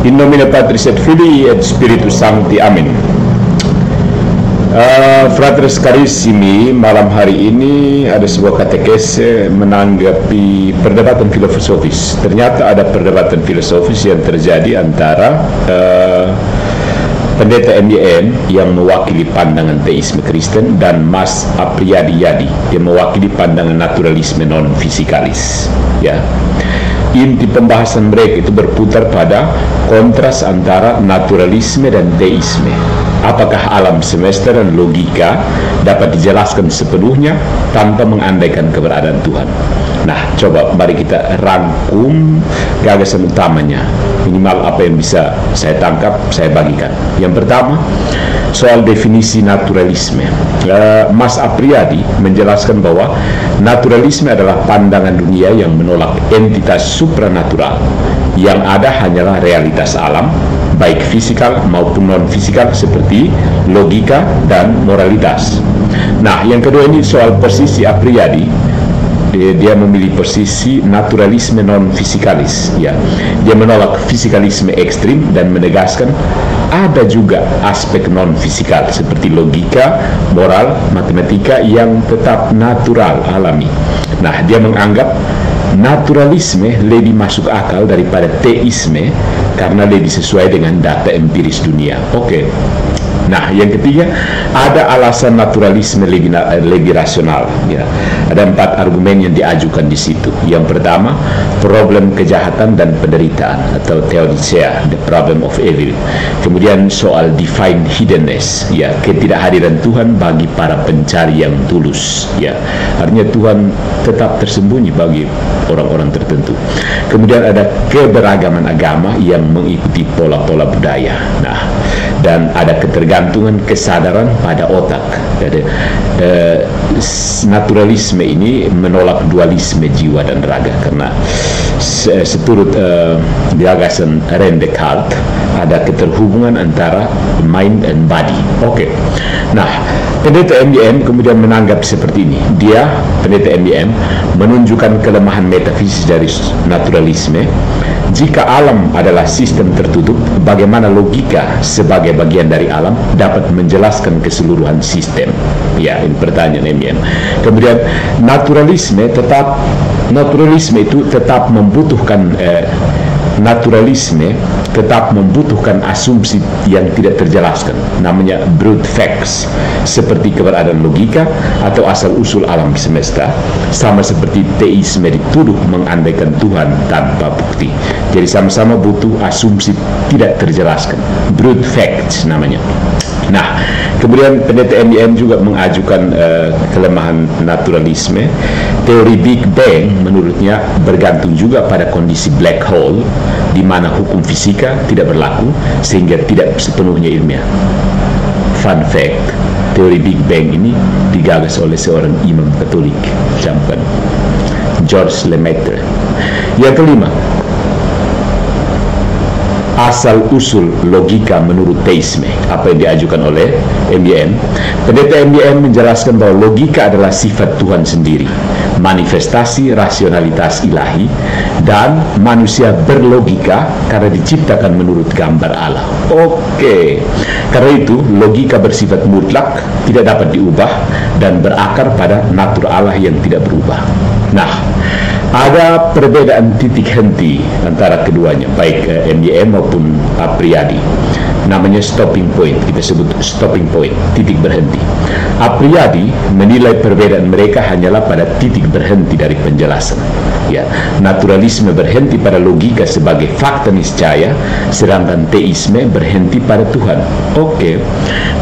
In nomine Patris et Filii et Spiritus Sancti. Amin. Fratres carissimi, malam hari ini ada sebuah katekese menanggapi perdebatan filosofis. Ternyata ada perdebatan filosofis yang terjadi antara Pendeta MYM yang mewakili pandangan teisme Kristen dan Mas Apriyadi Yadi yang mewakili pandangan naturalisme non-fisikalis. Ya. Inti pembahasan mereka itu berputar pada kontras antara naturalisme dan teisme. Apakah alam semesta dan logika dapat dijelaskan sepenuhnya tanpa mengandaikan keberadaan Tuhan? Nah, coba mari kita rangkum gagasan utamanya. Minimal apa yang bisa saya tangkap, saya bagikan. Yang pertama, soal definisi naturalisme. Mas Apriyadi menjelaskan bahwa naturalisme adalah pandangan dunia yang menolak entitas supranatural. Yang ada hanyalah realitas alam, baik fisikal maupun non-fisikal seperti logika dan moralitas. Nah, yang kedua ini soal posisi Apriyadi. Dia memilih posisi naturalisme non-fisikalis. Ya. Dia menolak fisikalisme ekstrim dan menegaskan ada juga aspek non-fisikal seperti logika, moral, matematika yang tetap natural, alami. Nah, dia menganggap naturalisme lebih masuk akal daripada teisme karena lebih sesuai dengan data empiris dunia. Oke. Nah, yang ketiga, ada alasan naturalisme lebih rasional. Ya. Ada 4 argumen yang diajukan di situ. Yang pertama, problem kejahatan dan penderitaan atau theodicea, the problem of evil. Kemudian soal divine hiddenness, ya, ketidakhadiran Tuhan bagi para pencari yang tulus. Ya, artinya Tuhan tetap tersembunyi bagi orang-orang tertentu. Kemudian ada keberagaman agama yang mengikuti pola-pola budaya. Nah, dan ada ketergantungan kesadaran pada otak. Jadi, naturalisme ini menolak dualisme jiwa dan raga karena seturut gagasan René Descartes ada keterhubungan antara mind and body. Oke. Nah, Pendeta MYM kemudian menanggap seperti ini. Dia, Pendeta MYM, menunjukkan kelemahan metafisis dari naturalisme. Jika alam adalah sistem tertutup, bagaimana logika sebagai bagian dari alam dapat menjelaskan keseluruhan sistem? Ya, ini pertanyaan MYM. Kemudian naturalisme itu tetap membutuhkan asumsi yang tidak terjelaskan, namanya brute facts, seperti keberadaan logika atau asal-usul alam semesta, sama seperti teisme dituduh mengandaikan Tuhan tanpa bukti. Jadi sama-sama butuh asumsi tidak terjelaskan, brute facts namanya. Nah, kemudian Pendeta MYM juga mengajukan kelemahan naturalisme. Teori Big Bang menurutnya bergantung juga pada kondisi black hole di mana hukum fisika tidak berlaku sehingga tidak sepenuhnya ilmiah. Fun fact, teori Big Bang ini digagas oleh seorang imam Katolik, camkan George Lemaitre. Yang kelima, asal-usul logika menurut teisme, apa yang diajukan oleh MYM. Pendeta MYM menjelaskan bahwa logika adalah sifat Tuhan sendiri, manifestasi rasionalitas ilahi, dan manusia berlogika karena diciptakan menurut gambar Allah. Oke. Karena itu, logika bersifat mutlak, tidak dapat diubah, dan berakar pada natur Allah yang tidak berubah. Nah, ada perbedaan titik henti antara keduanya, baik MYM maupun Apriyadi. Namanya stopping point, kita sebut stopping point, titik berhenti. Apriyadi menilai perbedaan mereka hanyalah pada titik berhenti dari penjelasan. Ya, naturalisme berhenti pada logika sebagai fakta niscaya, sedangkan teisme berhenti pada Tuhan. Oke.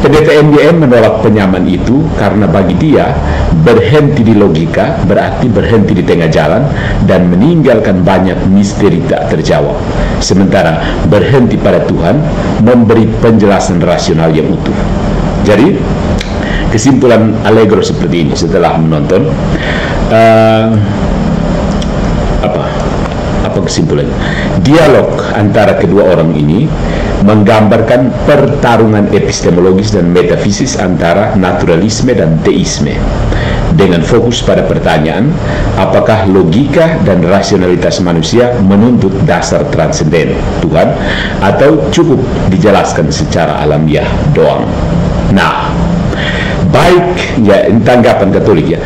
Pendeta MYM menolak penyamaan itu karena bagi dia berhenti di logika berarti berhenti di tengah jalan dan meninggalkan banyak misteri tak terjawab. Sementara berhenti pada Tuhan memberi penjelasan rasional yang utuh. Jadi kesimpulan Allegro seperti ini setelah menonton apa kesimpulannya? Dialog antara kedua orang ini menggambarkan pertarungan epistemologis dan metafisis antara naturalisme dan teisme. dengan fokus pada pertanyaan apakah logika dan rasionalitas manusia menuntut dasar transenden Tuhan atau cukup dijelaskan secara alamiah doang. Nah, baik ya tanggapan Katolik ya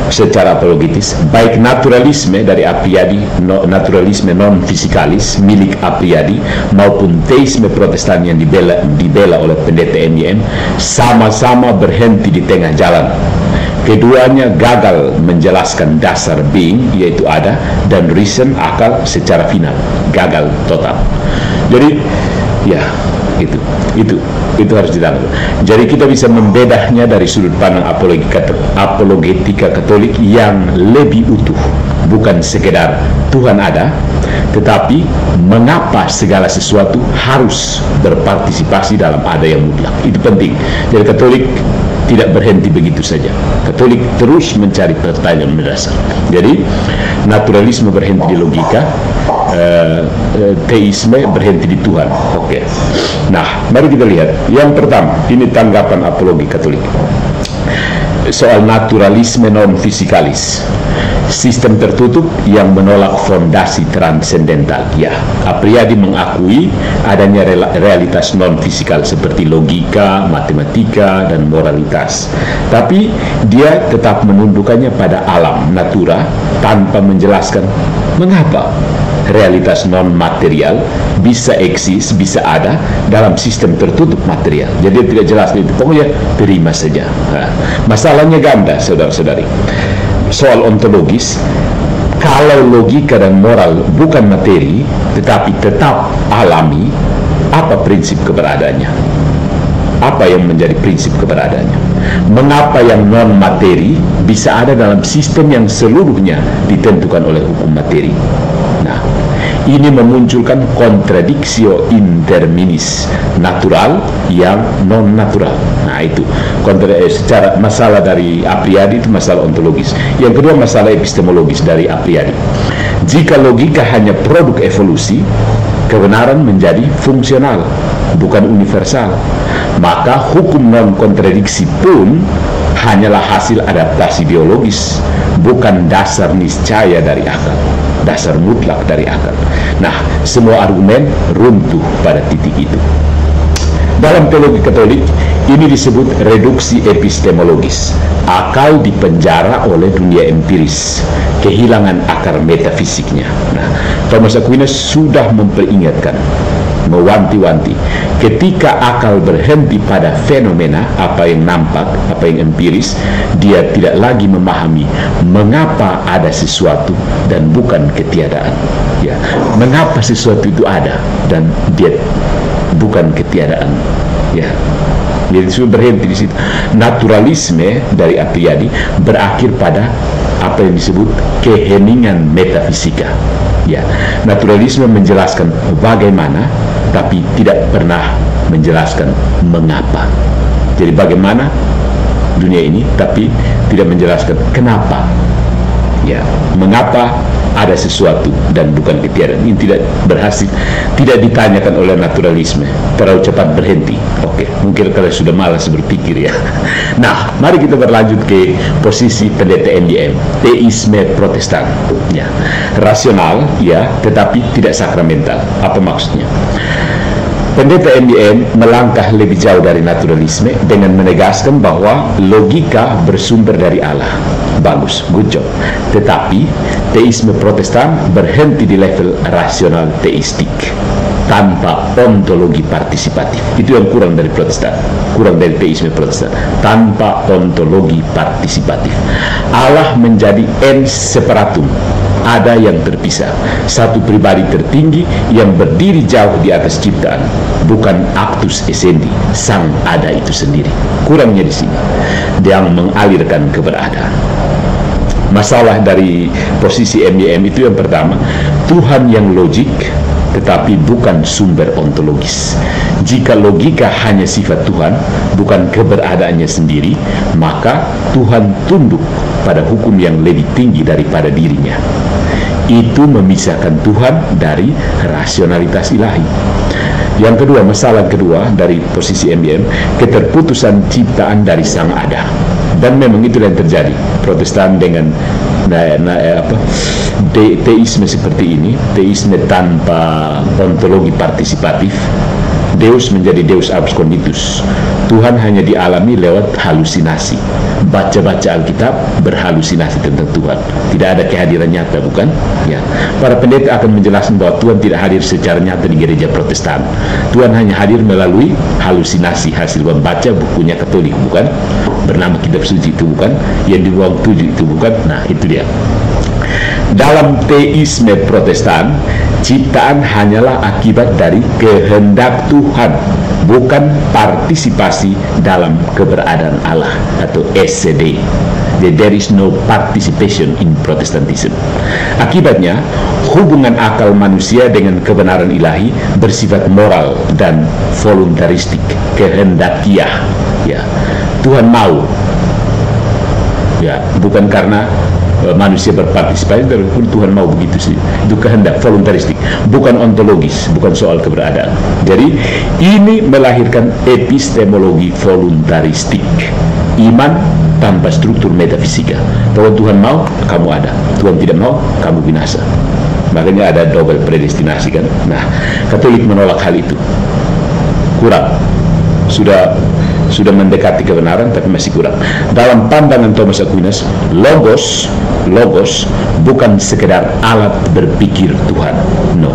secara apologetis, baik naturalisme dari Apriyadi, naturalisme non fisikalis milik Apriyadi, maupun teisme Protestan yang dibela oleh pendeta NYM sama-sama berhenti di tengah jalan. Keduanya gagal menjelaskan dasar being, yaitu ada, dan reason, akal, secara final. Gagal total. Jadi ya itu harus ditangkap. Jadi kita bisa membedahnya dari sudut pandang apologetika Katolik yang lebih utuh, bukan sekedar Tuhan ada, tetapi mengapa segala sesuatu harus berpartisipasi dalam ada yang mutlak. Itu penting. Jadi Katolik tidak berhenti begitu saja. Katolik terus mencari pertanyaan mendasar. Jadi naturalisme berhenti di logika, teisme berhenti di Tuhan. Oke. Nah, mari kita lihat. Yang pertama, ini tanggapan apologi Katolik soal naturalisme non fisikalis. Sistem tertutup yang menolak fondasi transendental. Ya, Apriyadi mengakui adanya realitas non-fisikal seperti logika, matematika, dan moralitas. Tapi dia tetap menundukkannya pada alam, natura, tanpa menjelaskan mengapa realitas non-material bisa eksis, bisa ada dalam sistem tertutup material. Jadi tidak jelas itu. Pokoknya terima saja. Nah, masalahnya ganda, saudara-saudari. Soal ontologis, kalau logika dan moral bukan materi tetapi tetap alami, apa prinsip keberadaannya? Apa yang menjadi prinsip keberadaannya? Mengapa yang non materi bisa ada dalam sistem yang seluruhnya ditentukan oleh hukum materi? Nah, ini memunculkan kontradiksio interminis, natural yang non natural. Nah, itu secara masalah dari Apriyadi, itu masalah ontologis. Yang kedua, masalah epistemologis dari Apriyadi. Jika logika hanya produk evolusi, kebenaran menjadi fungsional, bukan universal. Maka hukum non kontradiksi pun hanyalah hasil adaptasi biologis, bukan dasar niscaya dari akal, dasar mutlak dari akal. Nah, semua argumen runtuh pada titik itu. Dalam teologi Katolik, ini disebut reduksi epistemologis. Akal dipenjara oleh dunia empiris, kehilangan akar metafisiknya. Nah, Thomas Aquinas sudah memperingatkan, mewanti-wanti, ketika akal berhenti pada fenomena, apa yang nampak, apa yang empiris, dia tidak lagi memahami mengapa ada sesuatu dan bukan ketiadaan. Ya, mengapa sesuatu itu ada dan dia bukan ketiadaan. Ya, jadi sudah berhenti di situ. Naturalisme dari Apriyadi berakhir pada apa yang disebut keheningan metafisika. Ya, naturalisme menjelaskan bagaimana, tapi tidak pernah menjelaskan mengapa. Jadi bagaimana dunia ini, tapi tidak menjelaskan kenapa. Ya, mengapa ada sesuatu dan bukan ketiadaan. Ini tidak berhasil, tidak ditanyakan oleh naturalisme. Terlalu cepat berhenti. Oke, mungkin kalian sudah malas berpikir ya. Nah, mari kita berlanjut ke posisi pendeta NDM, teisme Protestan. Ya, rasional ya, tetapi tidak sakramental. Apa maksudnya? Pendeta NDM melangkah lebih jauh dari naturalisme dengan menegaskan bahwa logika bersumber dari Allah. Bagus, good job. Tetapi teisme Protestan berhenti di level rasional teistik tanpa ontologi partisipatif. Itu yang kurang dari Protestan, kurang dari teisme Protestan, tanpa ontologi partisipatif. Allah menjadi ens separatum, ada yang terpisah, satu pribadi tertinggi yang berdiri jauh di atas ciptaan, bukan actus essendi, sang ada itu sendiri. Kurangnya di sini, yang mengalirkan keberadaan. Masalah dari posisi MYM itu yang pertama, Tuhan yang logik tetapi bukan sumber ontologis. Jika logika hanya sifat Tuhan, bukan keberadaannya sendiri, maka Tuhan tunduk pada hukum yang lebih tinggi daripada dirinya. Itu memisahkan Tuhan dari rasionalitas ilahi. Yang kedua, masalah kedua dari posisi MYM, keterputusan ciptaan dari sang ada. Dan memang itu yang terjadi. Protestan dengan teisme seperti ini, teisme tanpa ontologi partisipatif, Deus menjadi Deus absconditus. Tuhan hanya dialami lewat halusinasi. Baca-baca Alkitab berhalusinasi tentang Tuhan. Tidak ada kehadiran nyata, bukan? Ya. Para pendeta akan menjelaskan bahwa Tuhan tidak hadir secara nyata di gereja Protestan. Tuhan hanya hadir melalui halusinasi hasil membaca bukunya Katolik, bukan? Bernama Kitab Suci itu, bukan? Yang di ruang 7 itu, bukan? Nah, itu dia. Dalam teisme Protestan, ciptaan hanyalah akibat dari kehendak Tuhan, bukan partisipasi dalam keberadaan Allah atau SCD. There is no participation in Protestantism. Akibatnya, hubungan akal manusia dengan kebenaran ilahi bersifat moral dan voluntaristik, kehendakiah. Ya, Tuhan mau. Ya, bukan karena manusia berpartisipasi, tapi Tuhan mau begitu sih. Itu kehendak voluntaristik, bukan ontologis, bukan soal keberadaan. Jadi ini melahirkan epistemologi voluntaristik, iman tanpa struktur metafisika. Kalau Tuhan mau, kamu ada. Tuhan tidak mau, kamu binasa. Makanya ada double predestinasi, kan? Nah, Katolik menolak hal itu. Kurang. Sudah mendekati kebenaran, tapi masih kurang. Dalam pandangan Thomas Aquinas, logos bukan sekedar alat berpikir Tuhan, no,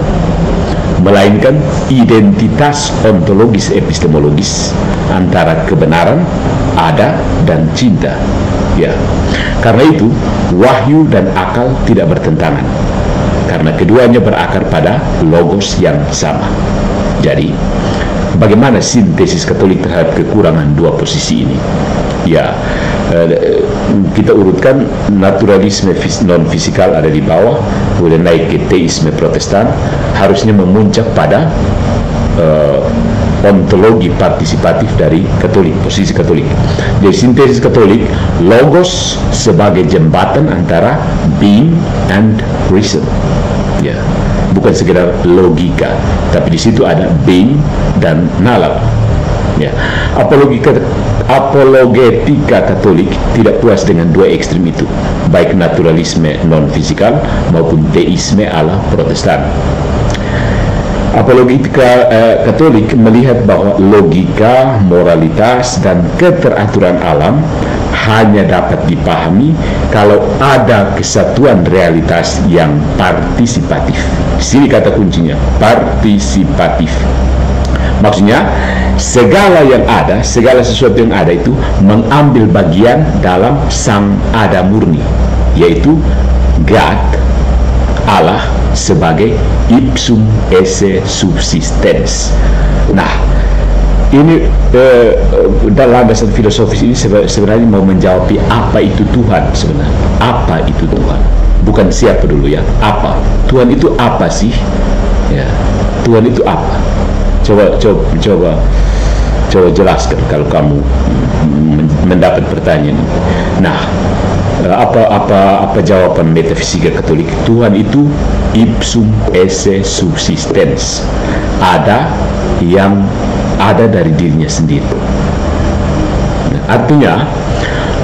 melainkan identitas ontologis epistemologis antara kebenaran, ada, dan cinta. Ya, karena itu wahyu dan akal tidak bertentangan, karena keduanya berakar pada logos yang sama. Jadi, bagaimana sintesis Katolik terhadap kekurangan dua posisi ini? Ya, kita urutkan. Naturalisme non-fisikal ada di bawah, kemudian naik ke teisme Protestan, harusnya memuncak pada ontologi partisipatif dari Katolik, posisi Katolik. Jadi sintesis Katolik, logos sebagai jembatan antara being and reason. Ya, bukan sekedar logika, tapi di situ ada being dan nalar. Ya, apologetika Katolik tidak puas dengan dua ekstrem itu, baik naturalisme non-fisikal maupun teisme ala Protestan. Apologetika Katolik melihat bahwa logika, moralitas, dan keteraturan alam hanya dapat dipahami kalau ada kesatuan realitas yang partisipatif. Di sini kata kuncinya, partisipatif. Maksudnya, segala sesuatu yang ada itu mengambil bagian dalam sang ada murni, yaitu God, Allah, sebagai ipsum esse subsistens. Nah, ini dalam landasan filosofis ini sebenarnya mau menjawab apa itu Tuhan sebenarnya. Apa itu Tuhan? Bukan siapa dulu ya, apa. Tuhan itu apa sih? Ya, Tuhan itu apa? Coba jelaskan kalau kamu mendapat pertanyaan ini. Nah, apa jawaban metafisika Katolik? Tuhan itu ipsum esse subsistens, ada yang ada dari dirinya sendiri. Nah, artinya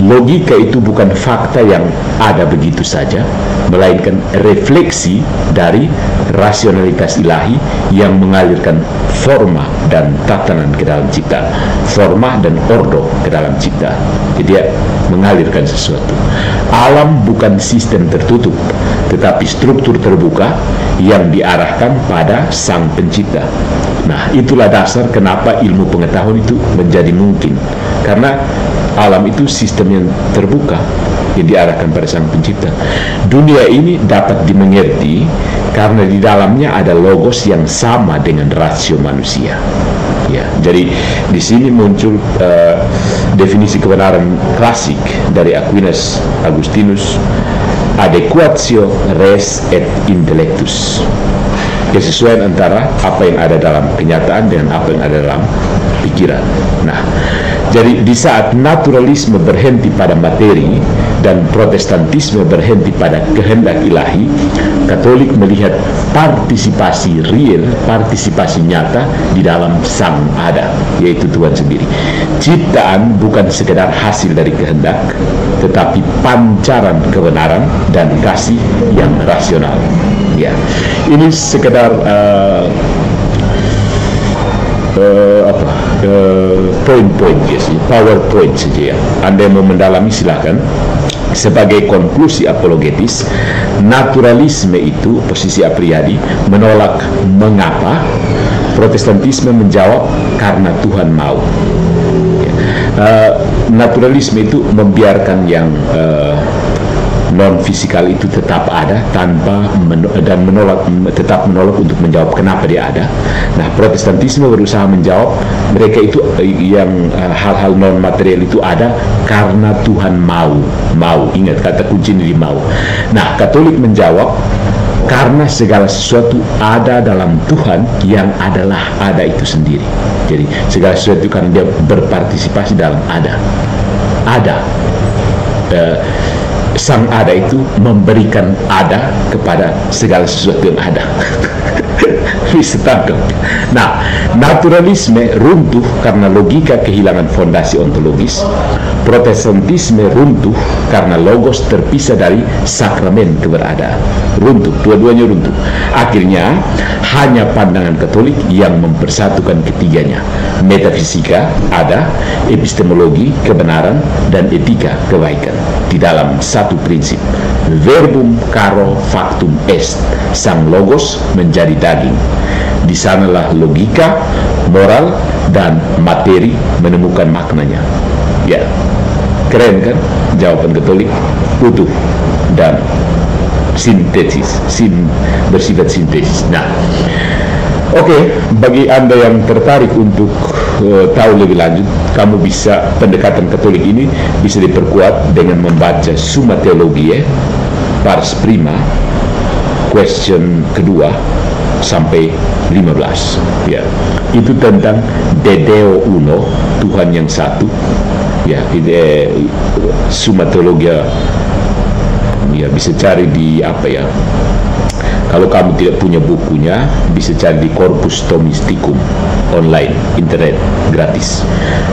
logika itu bukan fakta yang ada begitu saja, melainkan refleksi dari rasionalitas ilahi yang mengalirkan forma dan tatanan ke dalam ciptaan, forma dan ordo ke dalam ciptaan. Jadi dia mengalirkan sesuatu. Alam bukan sistem tertutup, tetapi struktur terbuka yang diarahkan pada sang pencipta. Nah, itulah dasar kenapa ilmu pengetahuan itu menjadi mungkin, karena alam itu sistem yang terbuka yang diarahkan pada sang pencipta. Dunia ini dapat dimengerti karena di dalamnya ada logos yang sama dengan rasio manusia. Ya, jadi di sini muncul definisi kebenaran klasik dari Aquinas Augustinus, adequatio res et intellectus, kesesuaian antara apa yang ada dalam kenyataan dengan apa yang ada dalam pikiran. Nah, jadi di saat naturalisme berhenti pada materi dan Protestantisme berhenti pada kehendak ilahi, Katolik melihat partisipasi real, partisipasi nyata di dalam Sang Ada, yaitu Tuhan sendiri. Ciptaan bukan sekedar hasil dari kehendak, tetapi pancaran kebenaran dan kasih yang rasional. Ya, ini sekedar poin-poin saja, PowerPoint saja ya. Anda yang mau mendalami silakan. Sebagai konklusi apologetis, naturalisme itu, posisi Apriyadi, menolak mengapa, Protestantisme menjawab karena Tuhan mau. Naturalisme itu membiarkan yang non-fisikal itu tetap ada dan tetap menolak untuk menjawab kenapa dia ada. Nah, Protestantisme berusaha menjawab mereka itu yang hal-hal non-material itu ada karena Tuhan mau. Ingat kata kunci ini mau. Nah, Katolik menjawab karena segala sesuatu ada dalam Tuhan yang adalah ada itu sendiri. Jadi segala sesuatu karena dia berpartisipasi dalam ada. Sang Ada itu memberikan ada kepada segala sesuatu yang ada. Bisa tangkap. Nah, naturalisme runtuh karena logika kehilangan fondasi ontologis. Protestantisme runtuh karena logos terpisah dari sakramen keberadaan. Runtuh, dua-duanya runtuh. Akhirnya hanya pandangan Katolik yang mempersatukan ketiganya. Metafisika ada, epistemologi kebenaran, dan etika kebaikan di dalam satu prinsip. Verbum caro factum est. Sang logos menjadi daging. Di sanalah logika, moral, dan materi menemukan maknanya. Ya, keren kan? Jawaban Katolik utuh dan sintesis, bersifat sintesis. Nah, oke, bagi Anda yang tertarik untuk tahu lebih lanjut, kamu bisa, pendekatan Katolik ini bisa diperkuat dengan membaca Summa Theologiae Pars Prima, question kedua sampai 15. Ya, itu tentang De Deo Uno, Tuhan yang satu. Ya, Summa Theologiae ya bisa cari di apa ya. Kalau kamu tidak punya bukunya, bisa cari di Corpus Thomisticum online, internet, gratis.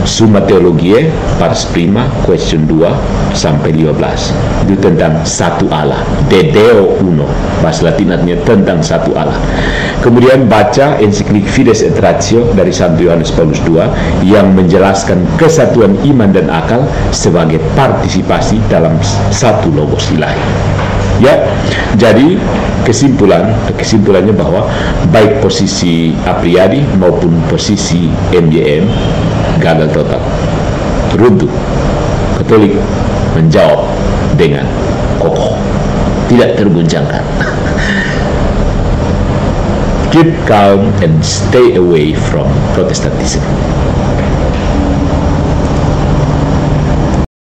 Summa Theologiae Pars Prima, question 2 sampai 15. Itu tentang satu Allah, De Deo Uno. Bahasa Latinnya tentang satu Allah. Kemudian baca ensiklik Fides et Ratio dari Santo Yohanes Paulus II yang menjelaskan kesatuan iman dan akal sebagai partisipasi dalam satu logos ilahi. Ya, jadi kesimpulannya bahwa baik posisi Apriyadi maupun posisi MJM gagal total, runtuh. Katolik menjawab dengan kokoh, tidak terguncangkan. Keep calm and stay away from Protestantism.